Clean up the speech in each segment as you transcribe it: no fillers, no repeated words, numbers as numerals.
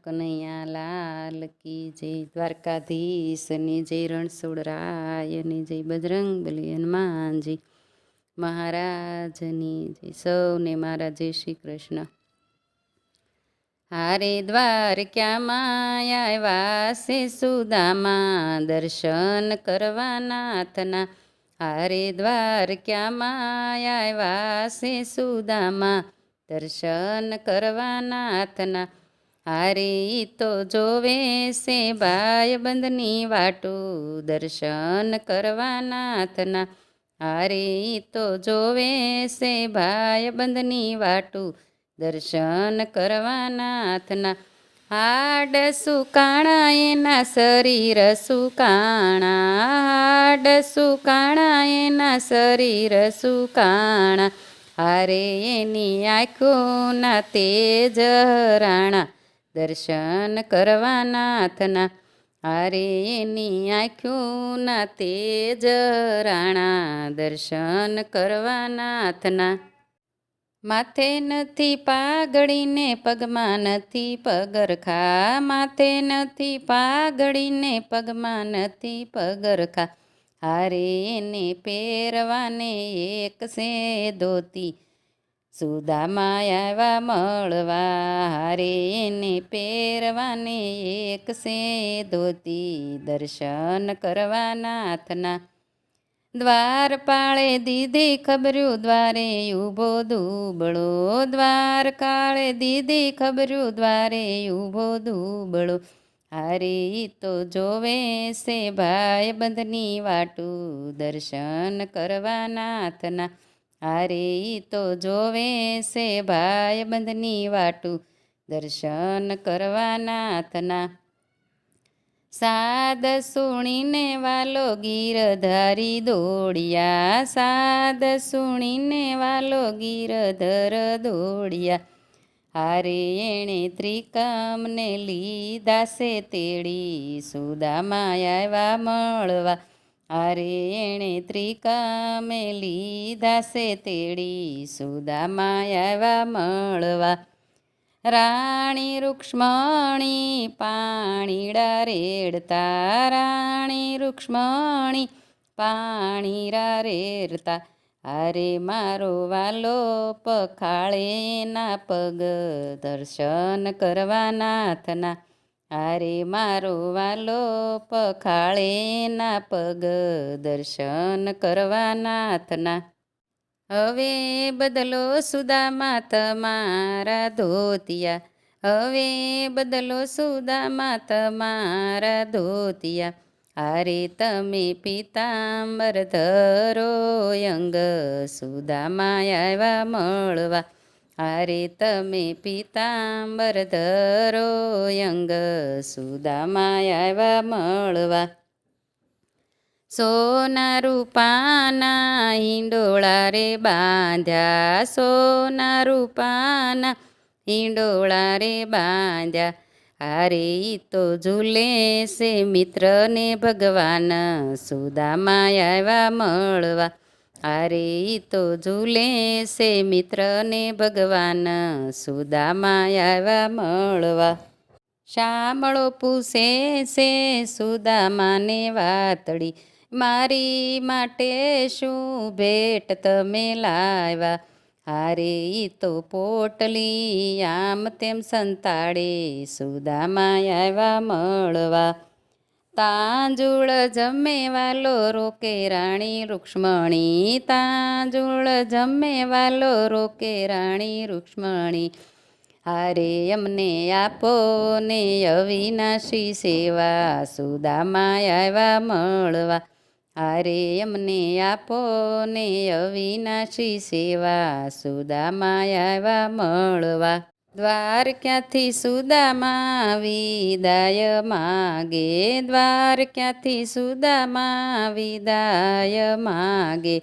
કનૈયા લાલ કી જય, દ્વારકાધીશની જય, રણછોડરાયની જય, બજરંગબલી હનુમાનજી મહારાજની જય. સૌને મારા જય શ્રી કૃષ્ણ. હારે દ્વારકામાં આવ્યા છે સુદામા, દર્શન કરવા નાથના. હારે દ્વારકામાં આવ્યા છે સુદામા, દર્શન કરવા નાથના. હારે ઈ તો જોવે છે ભાઈ બંધની વાટું, દર્શન કરવા નાથના. હારે ઈ તો જોવે છે ભાઈ બંધની વાટું, દર્શન કરવા નાથના. હાડ સુકાણા એના શરીર સુકાણા, હાડ સુકાણા એના શરીર સુકાણા. હારે એની આંખોના તેજ હરાણા, દર્શન કરવા નાથના. હારે એની આંખોના તેજ હરાણા, દર્શન કરવા નાથના. માથે નથી પાઘડીને પગમાં નથી પગરખા, માથે નથી પાઘડીને પગમાં નથી પગરખા. હારે એને પહેરવાને એક છે ધોતી, સુદામા આવ્યા મળવા. હારે એને પહેરવાને એક છે ધોતી, દર્શન કરવા નાથના. દ્વારપાળે દીધી ખબર્યું દ્વારે ઊભો દુબળો, દ્વારકાળે દીધી ખબર્યું દ્વારે ઊભો દુબળો. હારે ઈ તો જોવે છે ભાઈ બંધની વાટું, દર્શન કરવા નાથના. હારે ઈ તો જોવે છે ભાઈ બંધની વાટું, દર્શન કરવા નાથના. સાદ સુણીને વાલો ગીરધારી દોડિયા, સાદ સુણીને વાલો ગીરધર દોડિયા. હારે એણે ત્રિકમને લીધા છે તેડી, સુદામા આવ્યા મળવા. હારે એણે ત્રિકમે લીધા છે તેડી, સુદામા આવ્યા મળવા. રાણી રૂક્ષ્મણી પાણીડા રેડતા, રાણી રૂક્ષ્મણી પાણીડા રેડતા. હારે મારો વાલો પખાળે ના પગ, દર્શન કરવા નાથના. હારે મારો વાલો પખાળે ના પગ, દર્શન કરવા નાથના. હવે બદલો સુદામા તમારા ધોતિયા, હવે બદલો સુદામા તમારા ધોતિયા. હારે તમે પીતાંબર ધરો અંગ, સુદામા આવ્યા મળવા. હારે તમે પીતાંબર ધરો અંગ, સુદામા આવ્યા મળવા. સોના રૂપાના હિંડોળા રે બાંધ્યા, સોના રૂપાના હિંડોળા રે બાંધ્યા. હારે ઈ તો ઝૂલે છે મિત્રને ભગવાન, સુદામા આવ્યા મળવા. હારે ઈ તો ઝૂલે છે મિત્રને ભગવાન, સુદામા આવ્યા મળવા. શામળો પૂછે છે સુદામાને વાતડી, મારી માટે શું ભેટ તમે લાવ્યા. હારે ઈ તો પોટલી આમ તેમ સંતાડે, સુદામા આવ્યા મળવા. તાંજુળ જમે વાલો રોકે રાણી રૂક્ષ્મણી, તાંજુળ જમે વાલો રોકે રાણી રૂક્ષ્મણી. હારે અમને આપો ને અવિનાશી સેવા, સુદામા આવ્યા મળવા. હારે અમને આપો ને અવિનાશી સેવા, સુદામા આવ્યા મળવા. દ્વારકાથી સુદામા વિદાય માગે, દ્વારકાથી સુદામા વિદાય માગે.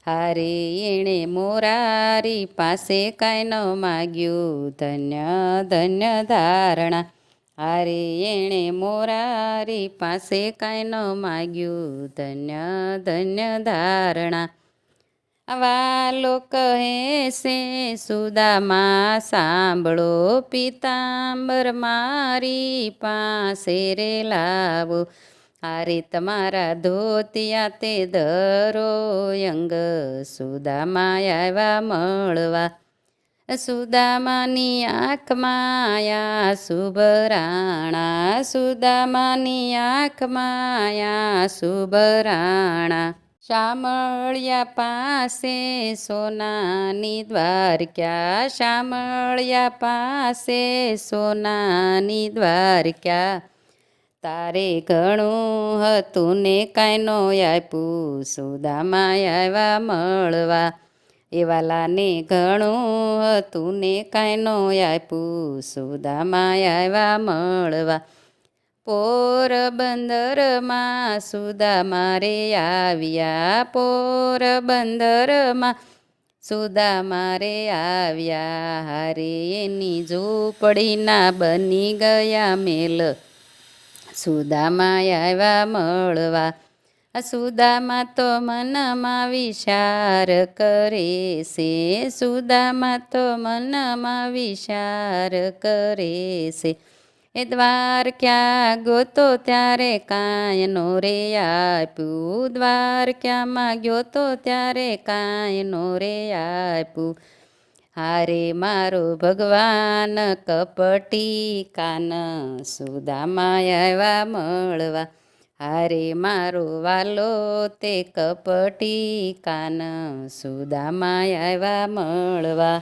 હારે એણે મોરારી પાસે કાંઈ ન માગ્યું, ધન્ય ધન્ય ધારણા. હારે એણે મોરારી પાસે કાંઈ ન માગ્યું, ધન્ય ધન્ય ધારણા. વાલો કહે છે સુદામા સાંભળો પિતાંબર મારી પાસે રે લાવો. હારે તમારા ધોતિયા તે ધરો અંગ સુદામા આવ્યા મળવા. સુદામાની આંખમાં આયા સુભરાણા, સુદામાની આંખમાં આયા સુભરાણા. શામળિયા પાસે સોનાની દ્વારકા, શામળિયા પાસે સોનાની દ્વારકા. તારે ઘણું હતું ને કાંઈ નો આપ્યું, સુદામા આવ્યા મળવા. એવાલાને ઘણું હતું ને કાંઈ નો આપ્યું, સુદામા આવ્યા મળવા. પોરબંદરમાં સુદામા રે આવ્યા, પોરબંદરમાં સુદામા રે આવ્યા. હારે એની ઝૂંપડીના બની ગયા મેલ, સુદામા આવ્યા મળવા. સુદામા તો મનમાં વિચાર કરે છે, સુદામા તો મનમાં વિચાર કરે છે. એ દ્વારકા ગયો ત્યારે કાંઈ નો રે આપ્યું, દ્વારકામાં ગયો તો ત્યારે કાંઈ નો રે આપ્યું. હારે મારો ભગવાન કપટી કાન, સુદામા આવ્યા મળવા. હારે મારો વાલો તે કપટી કાન, સુદામા આવ્યા મળવા.